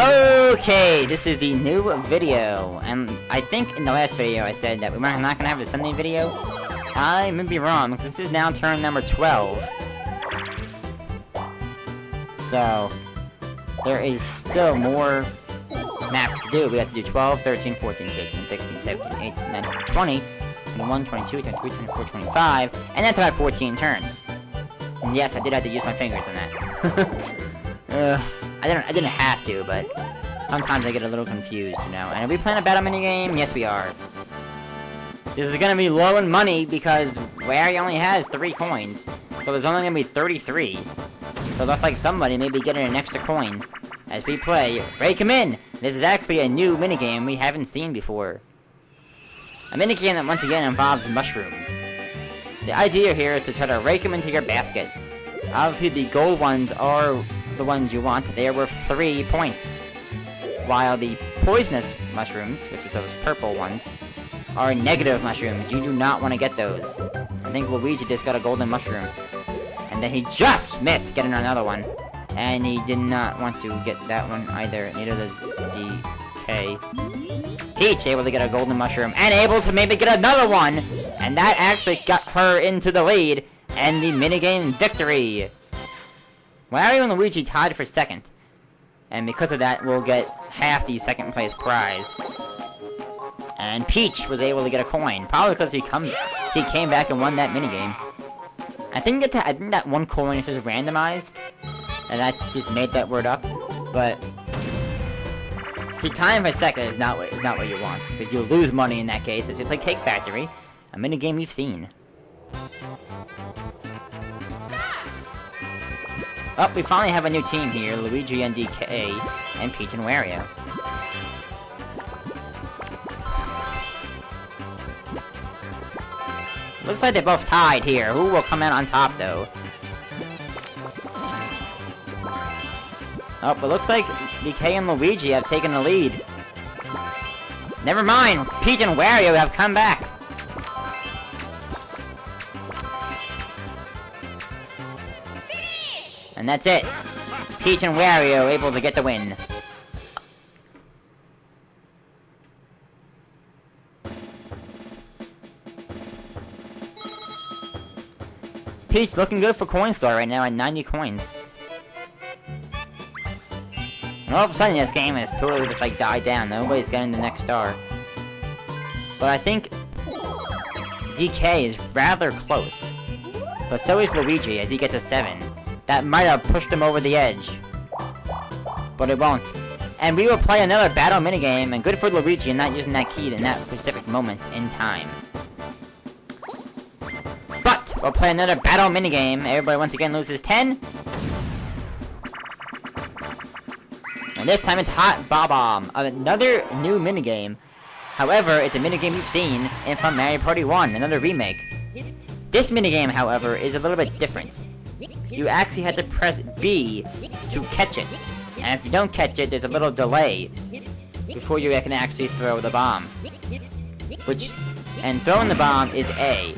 Okay, this is the new video, and I think in the last video I said that we're not gonna have a Sunday video. I may be wrong, because this is now turn number 12. So, there is still more maps to do. We have to do 12, 13, 14, 15, 16, 17, 18, 19, 20, 21, 22, 23, 24, 25, and that's about 14 turns. And yes, I did have to use my fingers on that. I didn't have to, but sometimes I get a little confused, you know. And are we playing a battle minigame? Yes, we are. This is gonna be low in money because Larry only has 3 coins, so there's only gonna be 33. So it looks like somebody may be getting an extra coin as we play Rake 'em In. This is actually a new minigame we haven't seen before. A minigame that once again involves mushrooms. The idea here is to try to rake them into your basket. Obviously, the gold ones are the ones you want. They are worth 3 points. While the poisonous mushrooms, which is those purple ones, are negative mushrooms. You do not want to get those. I think Luigi just got a golden mushroom. And then he just missed getting another one. And he did not want to get that one either. Neither does DK. Peach able to get a golden mushroom and able to maybe get another one. And that actually got her into the lead. And the minigame victory. Wario and Luigi tied for second. And because of that, we'll get half the second place prize. And Peach was able to get a coin. Probably because he came back and won that minigame. I think that one coin is just randomized. And that just made that word up. But see, tying for second is not what you want. Because you lose money in that case as you play Cake Factory, a minigame you've seen. Oh, we finally have a new team here, Luigi and DK, and Peach and Wario. Looks like they're both tied here. Who will come out on top, though? Oh, but looks like DK and Luigi have taken the lead. Never mind! Peach and Wario have come back! And that's it. Peach and Wario able to get the win. Peach looking good for Coin Store right now at 90 coins. And all of a sudden this game has totally just like died down. Nobody's getting the next star. But I think DK is rather close. But so is Luigi as he gets a 7. That might have pushed him over the edge. But it won't. And we will play another battle minigame, and good for Luigi in not using that key in that specific moment in time. But we'll play another battle minigame. Everybody once again loses 10. And this time it's Hot Bob-omb, another new minigame. However, it's a minigame you've seen in from Mario Party 1, another remake. This minigame, however, is a little bit different. You actually had to press B to catch it. And if you don't catch it, there's a little delay before you can actually throw the bomb. And throwing the bomb is A.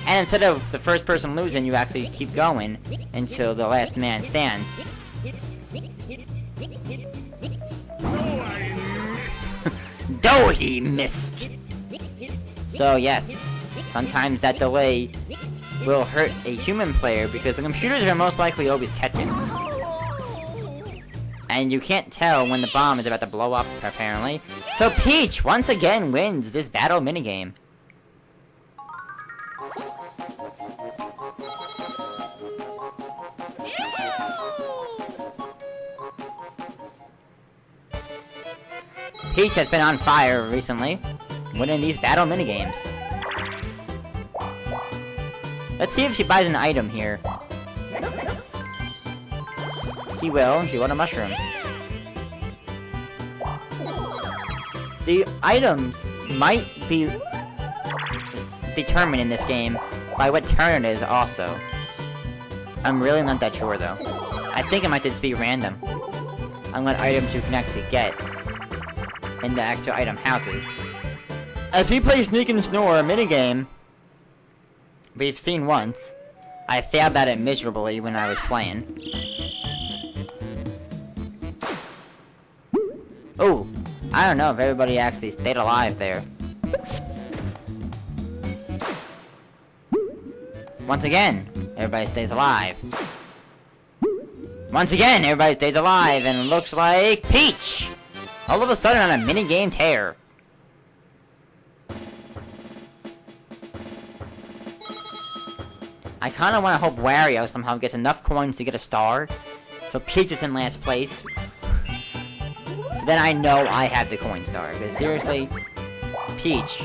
And instead of the first person losing, you actually keep going until the last man stands. Though he missed! So yes, sometimes that delay will hurt a human player because the computers are most likely always catching. And you can't tell when the bomb is about to blow up, apparently. So Peach once again wins this battle minigame. Peach has been on fire recently, winning these battle minigames. Let's see if she buys an item here. She will. She won a mushroom. The items might be determined in this game by what turn it is also. I'm really not that sure though. I think it might just be random on what items you can actually get in the actual item houses. As we play Sneak and Snore minigame, we've seen once. I failed at it miserably when I was playing. Oh, I don't know if everybody actually stayed alive there. Once again, everybody stays alive. Once again, everybody stays alive, and it looks like Peach! All of a sudden on a minigame tear. I kinda wanna hope Wario somehow gets enough coins to get a star, so Peach is in last place. So then I know I have the coin star, because seriously, Peach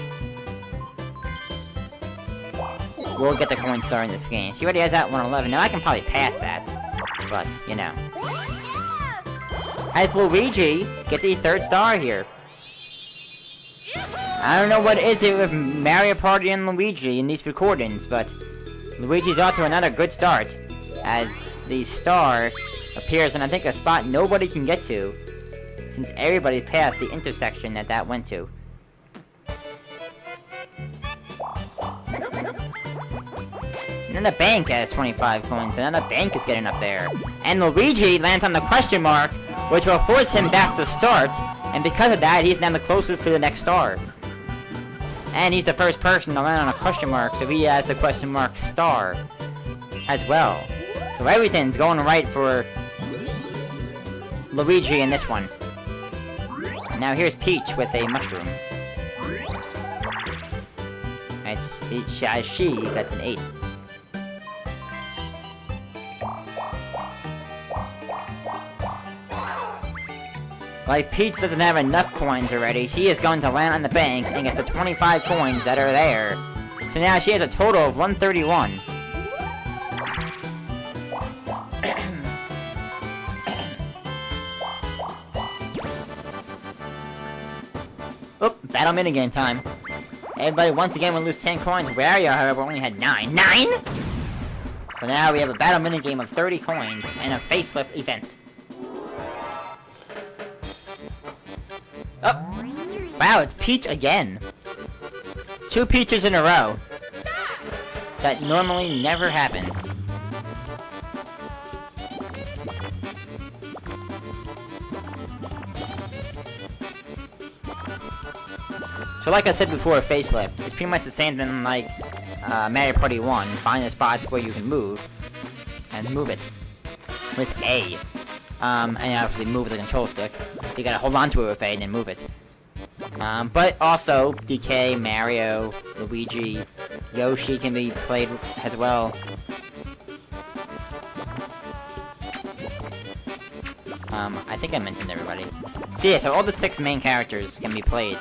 will get the coin star in this game. She already has that 111. Now I can probably pass that, but, you know. As Luigi gets a 3rd star here. I don't know what is it with Mario Party and Luigi in these recordings, but Luigi's off to another good start, as the star appears in, I think, a spot nobody can get to, since everybody passed the intersection that went to. And then the bank has 25 coins, and then the bank is getting up there. And Luigi lands on the question mark, which will force him back to start, and because of that, he's now the closest to the next star. And he's the first person to land on a question mark, so he has the question mark star as well. So everything's going right for Luigi in this one. And now here's Peach with a mushroom. As she gets an 8. Like, Peach doesn't have enough coins already, she is going to land on the bank and get the 25 coins that are there. So now she has a total of 131. Oop, battle minigame time. Everybody once again will lose 10 coins. Wario, however, only had 9. 9?! So now we have a battle minigame of 30 coins and a facelift event. Oh! Wow, it's Peach again! 2 Peaches in a row. That normally never happens. So like I said before, facelift, it's pretty much the same thing like Mario Party 1. Find the spots where you can move, and move it with A. And obviously move with the control stick. So you gotta hold on to it with A and then move it. But also, DK, Mario, Luigi, Yoshi can be played as well. I think I mentioned everybody. So yeah, so all the 6 main characters can be played.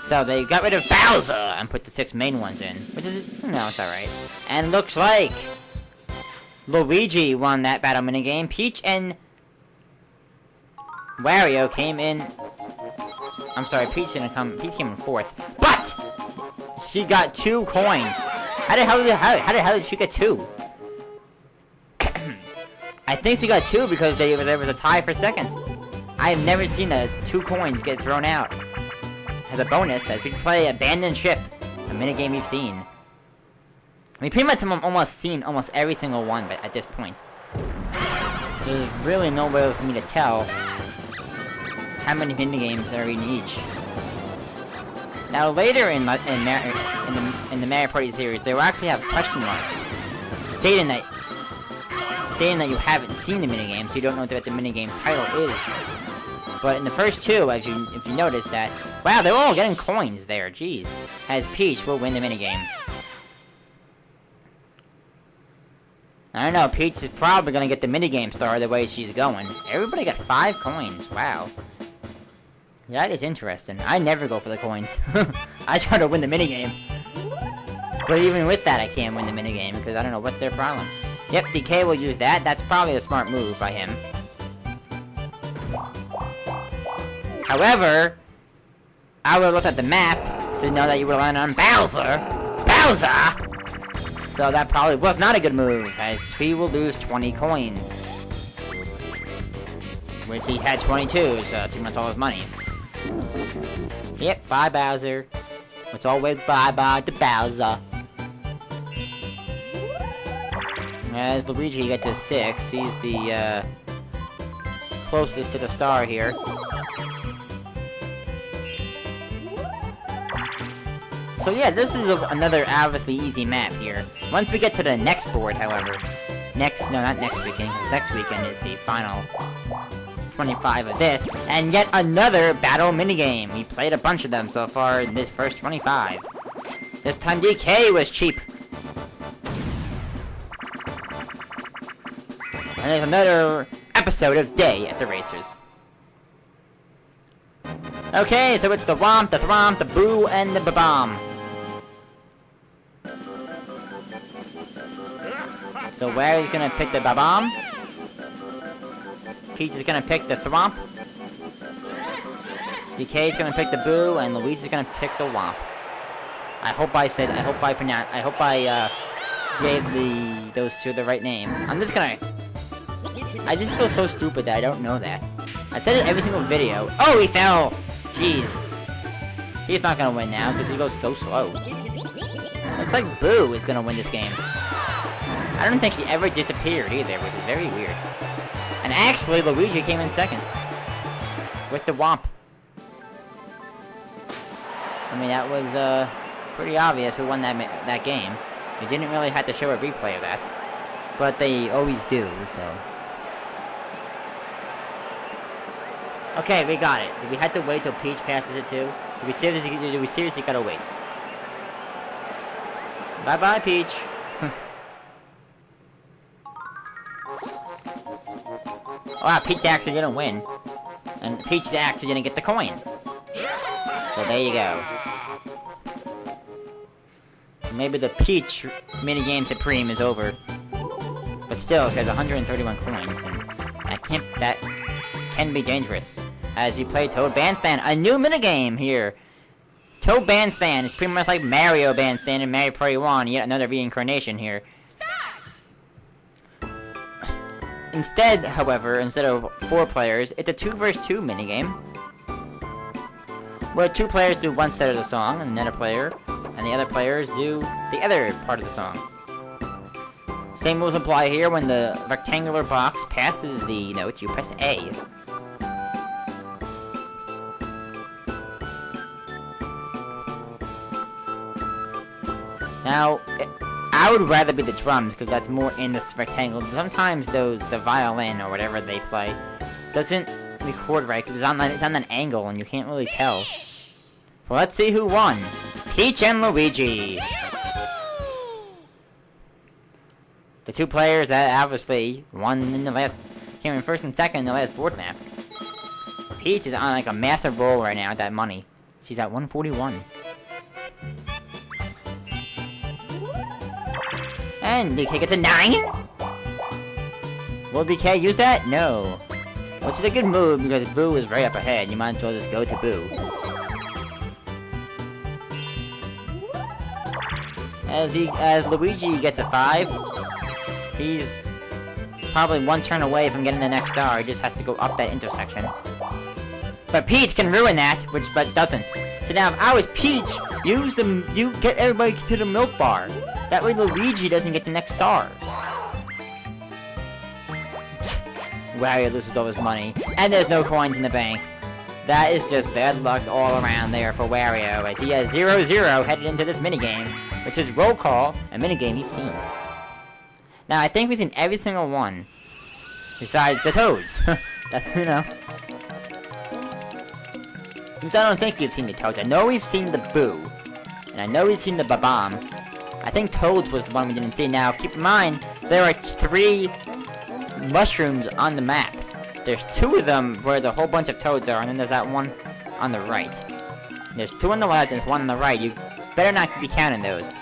So they got rid of Bowser and put the 6 main ones in, which is, no, it's alright. And looks like Luigi won that battle minigame. Peach and Wario came in. I'm sorry, Peach came in 4th. But she got 2 coins. How the hell did she get 2? I think she got 2 because there was a tie for 2nd. I have never seen 2 coins get thrown out as a bonus, as we play Abandoned Ship, a minigame we've seen. We pretty much have almost seen almost every single one, but at this point, there's really no way for me to tell how many minigames are in each. Now later in the Mario Party series, they will actually have question marks stating that you haven't seen the minigame, so you don't know what the minigame title is. But in the first 2, if you notice that, wow, they're all getting coins there, jeez. As Peach will win the minigame. I don't know, Peach is probably gonna get the minigame star the way she's going. Everybody got 5 coins, wow. That is interesting. I never go for the coins. I try to win the minigame. But even with that, I can't win the minigame, because I don't know what's their problem. Yep, DK will use that. That's probably a smart move by him. However, I would have looked at the map to know that you were relying on Bowser. Bowser! So that probably was not a good move, as he will lose 20 coins. Which he had 22, so that's pretty much all his money. Yep, bye Bowser. It's always bye-bye to Bowser. As Luigi gets to 6, he's the closest to the star here. So yeah, this is another obviously easy map here. Once we get to the next board, however, not next weekend, next weekend is the final 25 of this, and yet another battle minigame. We played a bunch of them so far in this first 25. This time DK was cheap. And there's another episode of Day at the Racers. Okay, so it's the Womp, the Thwomp, the Boo, and the Babomb. So where is gonna pick the Babomb? Peach is gonna pick the Thwomp. DK is gonna pick the Boo, and Luigi's gonna pick the Womp. I hope I gave those two the right name. I just feel so stupid that I don't know that. I said it every single video. Oh, he fell! Jeez. He's not gonna win now, because he goes so slow. Looks like Boo is gonna win this game. I don't think he ever disappeared either, which is very weird. And actually, Luigi came in second. With the Womp. I mean, that was, pretty obvious who won that game. You didn't really have to show a replay of that. But they always do, so... Okay, we got it. Did we have to wait till Peach passes it too? Do we seriously gotta wait? Bye-bye, Peach. Wow, Peach actually didn't win. And Peach actually didn't get the coin. So there you go. Maybe the Peach minigame Supreme is over. But still, it has 131 coins, and that can be dangerous. As we play Toad Bandstand, a new minigame here! Toad Bandstand is pretty much like Mario Bandstand and Mario Party 1, yet another reincarnation here. Instead of 4 players, it's a 2 vs 2 minigame. Where 2 players do one side of the song, and the other players do the other part of the song. Same rules apply here. When the rectangular box passes the note, you press A. Now, I would rather be the drums, because that's more in this rectangle. Sometimes the violin, or whatever they play, doesn't record right, because it's on an angle, and you can't really tell. Well, let's see who won. Peach and Luigi! The 2 players that obviously won in the last... came in first and second in the last board map. Peach is on like a massive roll right now with that money. She's at 141. And DK gets a 9? Will DK use that? No. Which is a good move, because Boo is right up ahead. You might as well just go to Boo. As Luigi gets a 5, he's probably 1 turn away from getting the next star. He just has to go up that intersection. But Peach can ruin that, but doesn't. So now, if I was Peach, you get everybody to the milk bar. That way Luigi doesn't get the next star. Wario loses all his money. And there's no coins in the bank. That is just bad luck all around there for Wario, as he has 0-0 headed into this minigame, which is Roll Call, a minigame you've seen. Now, I think we've seen every single one, besides the Toads. That's, you know. At least I don't think we've seen the Toads. I know we've seen the Boo, and I know we've seen the Babomb. I think Toads was the one we didn't see. Now, keep in mind, there are 3 mushrooms on the map. There's 2 of them where the whole bunch of Toads are, and then there's that one on the right. There's 2 on the left and 1 on the right. You better not be counting those.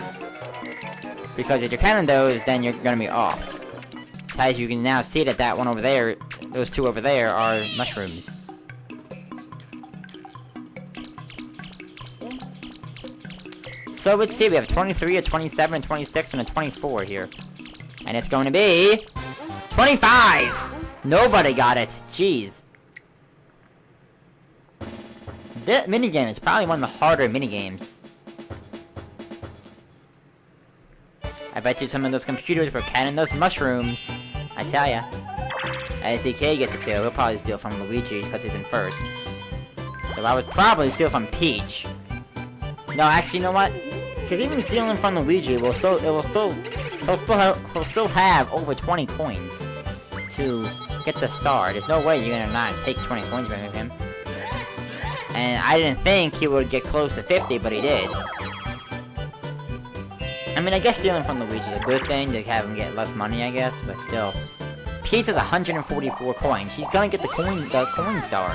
Because if you're counting those, then you're gonna be off. As you can now see that one over there, those 2 over there are mushrooms. So let's see, we have a 23, a 27, a 26, and a 24 here. And it's going to be... 25! Nobody got it. Jeez. This minigame is probably one of the harder minigames. I bet you some of those computers were counting those mushrooms. I tell ya. As DK gets it too, he'll probably steal from Luigi because he's in first. So I would probably steal from Peach. No, actually, you know what? Because even stealing from Luigi he'll still have over 20 coins to get the star. There's no way you're gonna not take 20 coins from him. And I didn't think he would get close to 50, but he did. I mean, I guess stealing from Luigi is a good thing to have him get less money, I guess, but still. Peach has 144 coins. She's gonna get the coin star.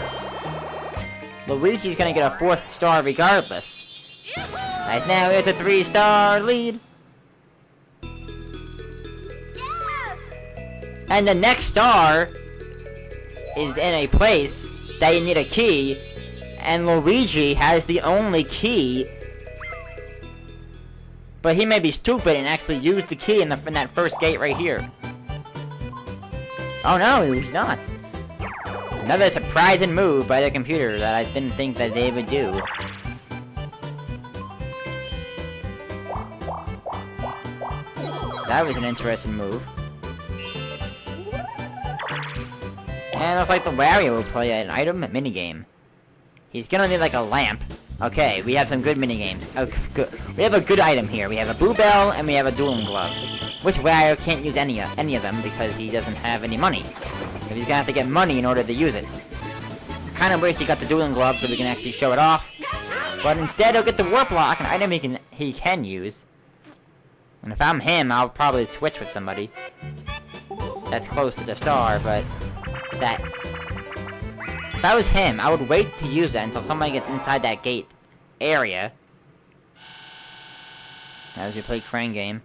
Luigi's gonna get a 4th star regardless. As now it's a 3-star lead. And the next star is in a place that you need a key, and Luigi has the only key. But he may be stupid and actually use the key in that first gate right here. Oh no, he's not. Another surprising move by the computer that I didn't think that they would do. That was an interesting move. And it looks like the Wario will play an item minigame. He's gonna need like a lamp. Okay, we have some good minigames. Oh, good. We have a good item here. We have a Boo Bell and we have a Dueling Glove. Which Wario can't use any of them because he doesn't have any money. So he's gonna have to get money in order to use it. Kinda wish he got the Dueling Glove so we can actually show it off. But instead he'll get the Warp Lock, an item he can use. And if I'm him, I'll probably switch with somebody that's close to the star, but if I was him, I would wait to use that until somebody gets inside that gate area. As we play Crane Game.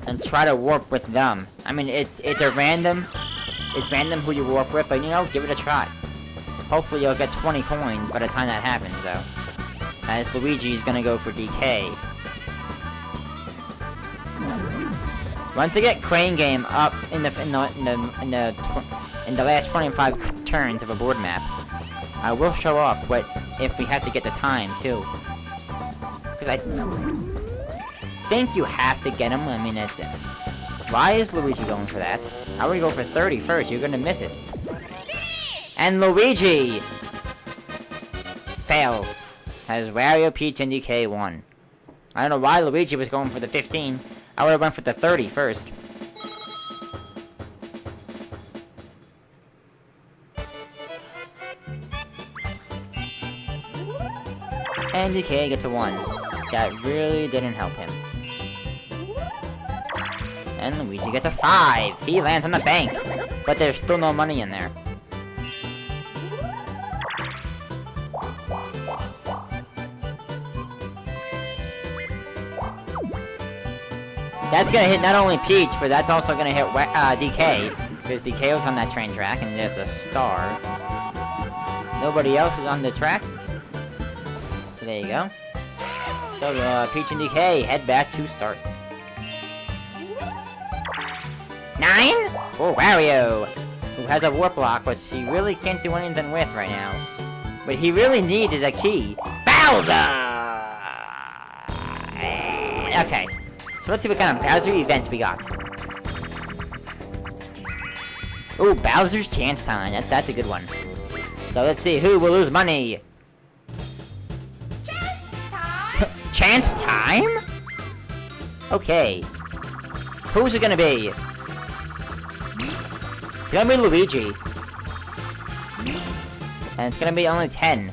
And try to warp with them. I mean, it's random who you warp with, but you know, give it a try. Hopefully you'll get 20 coins by the time that happens, though. As Luigi's gonna go for DK. Once I get Crane Game up in the last 25 turns of a board map, I will show off what if we have to get the time too. Because I think you have to get him. I mean, it's why is Luigi going for that? I would go for 30 first. You're gonna miss it. And Luigi fails. Has Wario, Peach, and DK won. I don't know why Luigi was going for the 15. I would have went for the 30 first. And DK gets a 1. That really didn't help him. And Luigi gets a 5. He lands on the bank. But there's still no money in there. That's gonna hit not only Peach, but that's also gonna hit DK. Because DK was on that train track, and there's a star. Nobody else is on the track. So there you go. So Peach and DK head back to start. 9 for Wario, who has a Warp Lock, which he really can't do anything with right now. What he really needs is a key. Bowser! Okay. So let's see what kind of Bowser event we got. Ooh, Bowser's Chance Time. That's a good one. So let's see who will lose money. Chance Time? Okay. Who's it gonna be? It's gonna be Luigi. And it's gonna be only 10.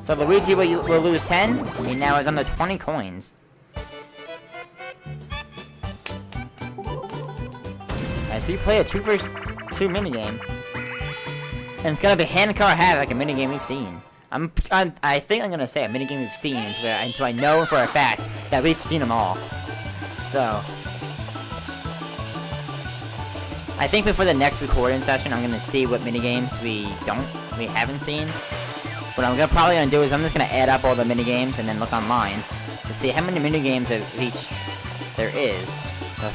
So Luigi will lose 10. He now is on the 20 coins. As we play a 2 vs 2 minigame, and it's gonna be Handcar Havoc, a minigame we've seen. I think I'm gonna say a minigame we've seen until I know for a fact that we've seen them all. So I think before the next recording session, I'm gonna see what minigames we haven't seen. What I'm probably gonna do is I'm just gonna add up all the minigames and then look online to see how many minigames of each there is.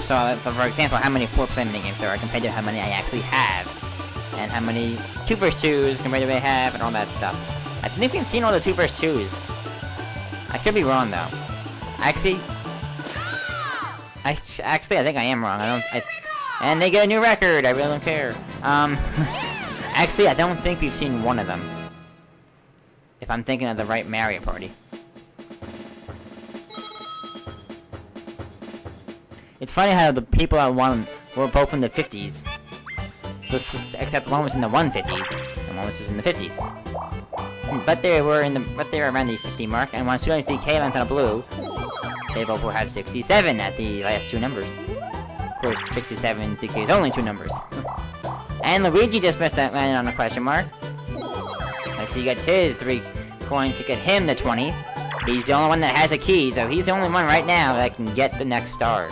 So for example, how many 4-player minigames there are compared to how many I actually have. And how many 2 vs 2s compared to what I have, and all that stuff. I think we've seen all the 2 vs 2s. I could be wrong, though. Actually, I think I am wrong. And they get a new record! I really don't care. Actually, I don't think we've seen one of them. If I'm thinking of the right Mario Party. It's funny how the people that won were both in the 50s. Except one was in the 150s, and one was just in the 50s. But they were around the 50 mark, and as soon as DK lands on a blue, they both will have 67 at the last two numbers. Of course, 67 DK is only two numbers. And Luigi just missed that landing on a question mark. Like, so he gets his 3 coins to get him the 20. He's the only one that has a key, so he's the only one right now that can get the next star.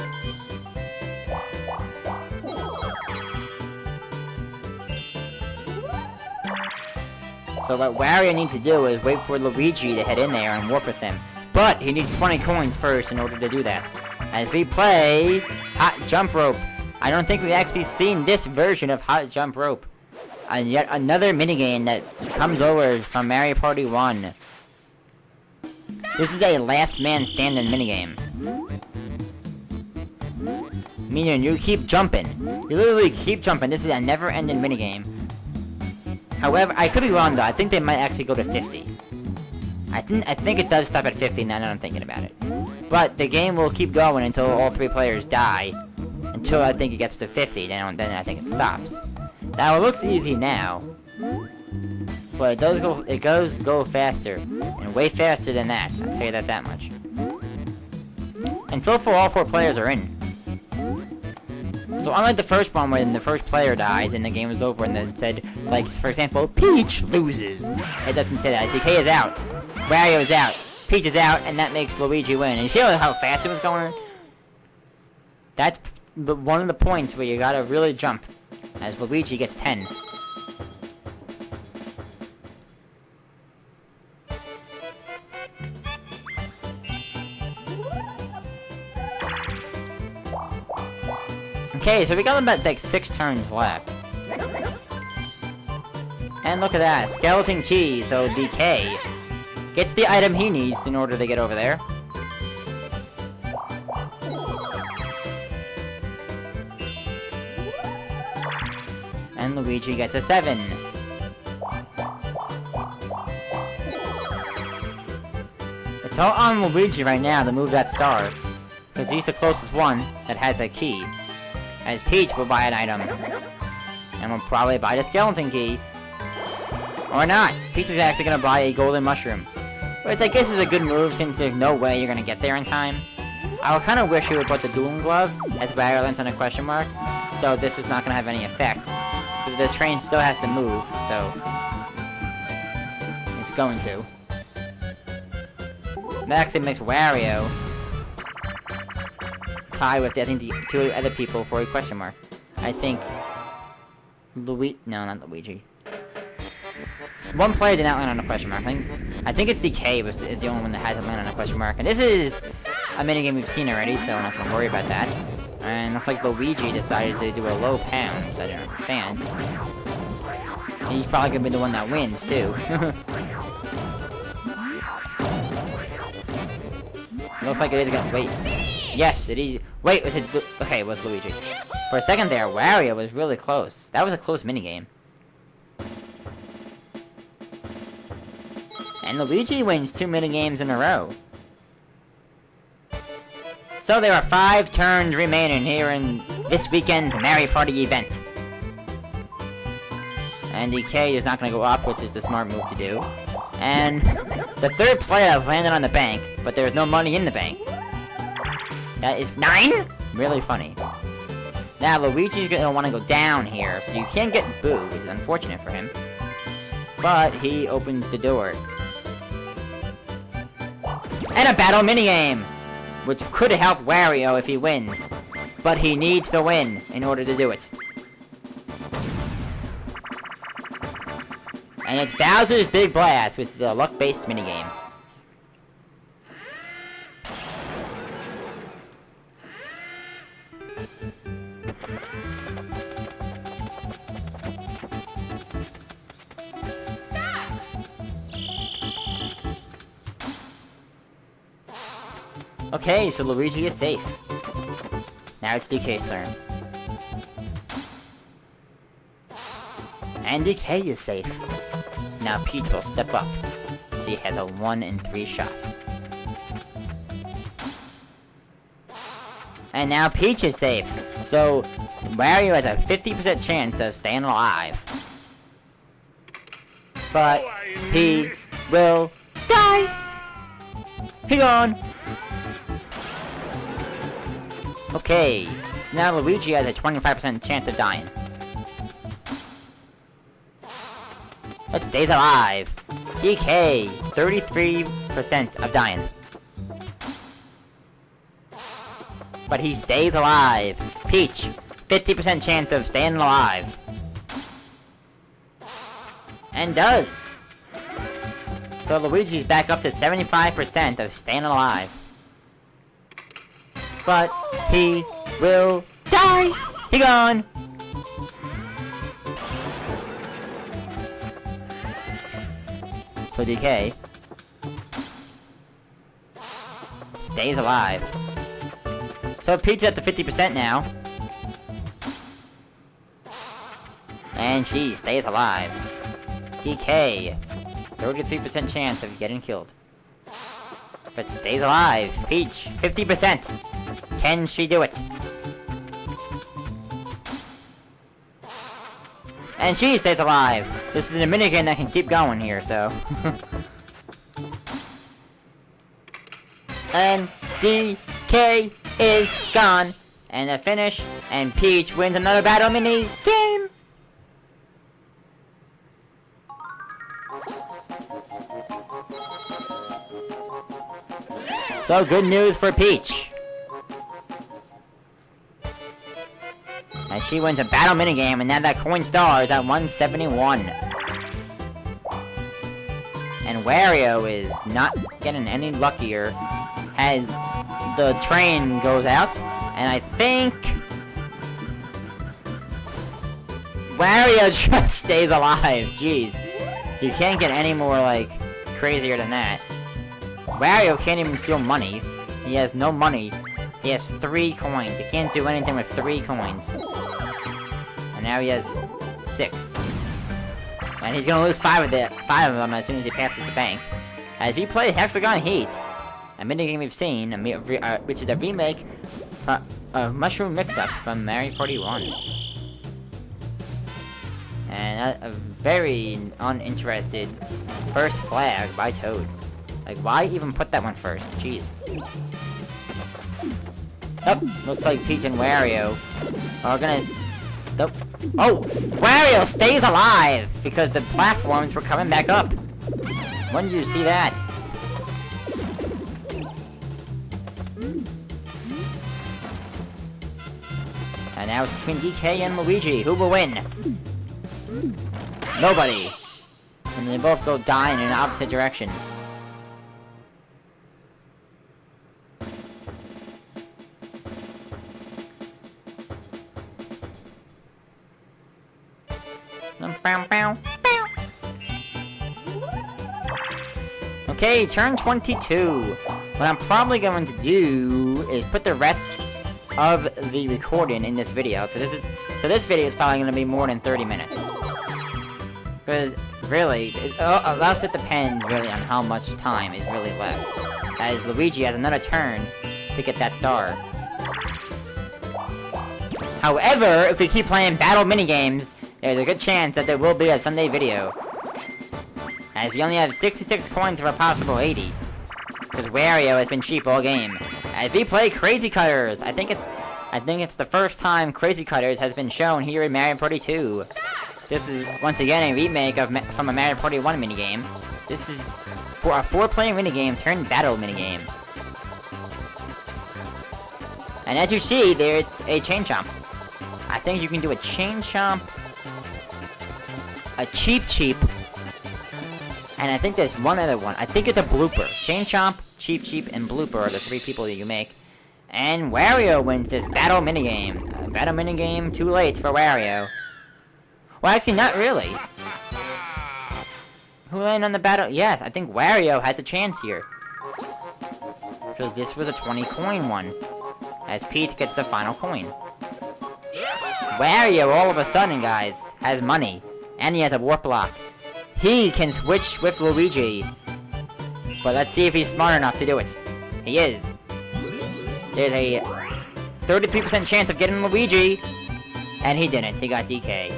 So what Wario needs to do is wait for Luigi to head in there and warp with him. But he needs 20 coins first in order to do that. As we play Hot Jump Rope. I don't think we've actually seen this version of Hot Jump Rope. And yet another minigame that comes over from Mario Party 1. This is a last man standing minigame. Meaning you keep jumping. You literally keep jumping. This is a never-ending minigame. However, I could be wrong though. I think they might actually go to 50. I think it does stop at 50 now that I'm thinking about it. But the game will keep going until all 3 players die. Until I think it gets to 50, then I think it stops. Now it looks easy now. But it does go faster. And way faster than that. I'll tell you that much. And so far all 4 players are in. So unlike the first one when the first player dies and the game is over and then said, like, for example, Peach loses. It doesn't say that. DK is out. Wario is out. Peach is out, and that makes Luigi win. And you see how fast it was going? That's one of the points where you gotta really jump. As Luigi gets 10. Okay, so we got about like 6 turns left. And look at that, skeleton key, so DK gets the item he needs in order to get over there. And Luigi gets a 7. It's all on Luigi right now to move that star, because he's the closest one that has a key. As Peach will buy an item. And will probably buy the skeleton key. Or not. Peach is actually gonna buy a golden mushroom. Which I guess is a good move since there's no way you're gonna get there in time. I would kinda wish you would put the dueling glove as Wario lands on a question mark. Though this is not gonna have any effect. But the train still has to move, so it's going to. That actually makes Wario tie with, I think, the 2 other people for a question mark. I think no, not Luigi. One player did not land on a question mark. I think it's DK is the only one that hasn't landed on a question mark. And this is a minigame we've seen already, so I'm not gonna worry about that. And looks like Luigi decided to do a low pound, which I don't understand. And he's probably gonna be the one that wins too. Looks like it is gonna wait. Yes, it is. Wait, was it? Okay, it was Luigi. For a second there, Wario was really close. That was a close minigame. And Luigi wins 2 minigames in a row. So there are 5 turns remaining here in this weekend's Mario Party event. And DK is not going to go up, which is the smart move to do. And the 3rd player landed on the bank, but there is no money in the bank. That is 9? Really funny. Now, Luigi's gonna want to go down here, so you can't get Boo, which is unfortunate for him. But he opens the door. And a battle minigame! Which could help Wario if he wins. But he needs to win in order to do it. And it's Bowser's Big Blast, which is a luck-based minigame. Okay, so Luigi is safe. Now it's DK's turn. And DK is safe. So now Peach will step up. She has a 1 in 3 shot. And now Peach is safe. So, Wario has a 50% chance of staying alive. But, he will die! He gone! Okay, so now Luigi has a 25% chance of dying. It stays alive. DK, 33% of dying. But he stays alive. Peach, 50% chance of staying alive. And does. So Luigi's back up to 75% of staying alive. But he will die! He gone! So DK stays alive. So Peach's at the 50% now. And she stays alive. DK, 33% chance of getting killed. But stays alive. Peach, 50%. Can she do it? And she stays alive! This is a minigame that can keep going here, so... And DK is gone! And a finish, and Peach wins another battle mini game! So good news for Peach! And she wins a battle minigame, and now that coin star is at 171. And Wario is not getting any luckier as the train goes out. And I think Wario just stays alive. Jeez. You can't get any more, like, crazier than that. Wario can't even steal money. He has no money. He has 3 coins. He can't do anything with 3 coins. And now he has 6. And he's gonna lose 5 of them as soon as he passes the bank. As we play Hexagon Heat, a minigame we've seen, which is a remake of Mushroom Mix-Up from Mario Party 1. And a very uninterested first flag by Toad. Like, why even put that one first? Jeez. Oh, looks like Peach and Wario are gonna stop. Oh! Wario stays alive! Because the platforms were coming back up. When did you see that? And now it's between DK and Luigi. Who will win? Nobody. And they both go dying in opposite directions. Okay, turn 22. What I'm probably going to do is put the rest of the recording in this video. So this video is probably going to be more than 30 minutes. Because really, unless it depends really on how much time is really left. As Luigi has another turn to get that star. However, if we keep playing battle minigames, there's a good chance that there will be a Sunday video. As we only have 66 coins for a possible 80. Because Wario has been cheap all game. As we play Crazy Cutters, I think it's the first time Crazy Cutters has been shown here in Mario Party 2. This is once again a remake from a Mario Party 1 minigame. This is for a 4-player minigame turned battle minigame. And as you see, there's a chain chomp. I think you can do a chain chomp, a cheep, and I think there's one other one. I think it's a blooper. Chain chomp, cheep, and blooper are the 3 people that you make. And Wario wins this battle minigame. Battle minigame too late for Wario. Well, actually, not really. Who landed on the battle? Yes, I think Wario has a chance here. Because this was a 20 coin one. As Peach gets the final coin. Wario, all of a sudden, guys, has money. And he has a warp block. He can switch with Luigi. But let's see if he's smart enough to do it. He is. There's a 33% chance of getting Luigi. And he didn't. He got DK.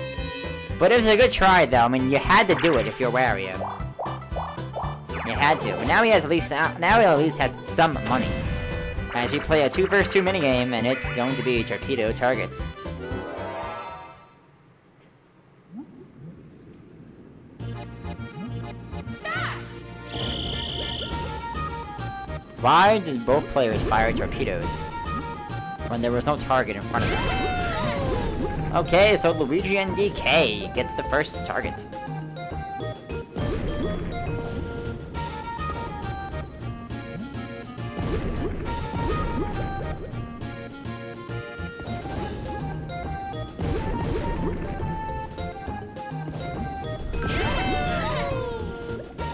But it was a good try, though. I mean, you had to do it if you're Wario. You had to. But now he has at least has some money. As we play a 2 vs 2 minigame, and it's going to be torpedo targets. Why did both players fire torpedoes when there was no target in front of them? Okay, so Luigi and DK gets the first target.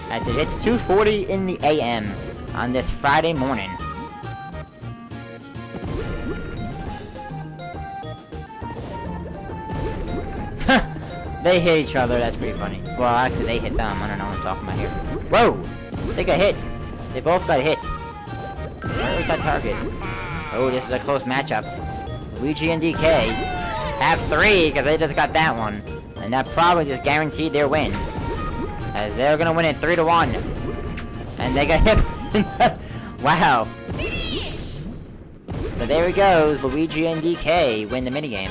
As it hits 2:40 in the AM on this Friday morning. They hit each other, that's pretty funny. Well, actually, they hit them. I don't know what I'm talking about here. Whoa! They got hit. They both got hit. Where was that target? Oh, this is a close matchup. Luigi and DK have 3, because they just got that one. And that probably just guaranteed their win. As they're gonna win it 3-1. And they got hit. Wow. So there we go. Luigi and DK win the minigame.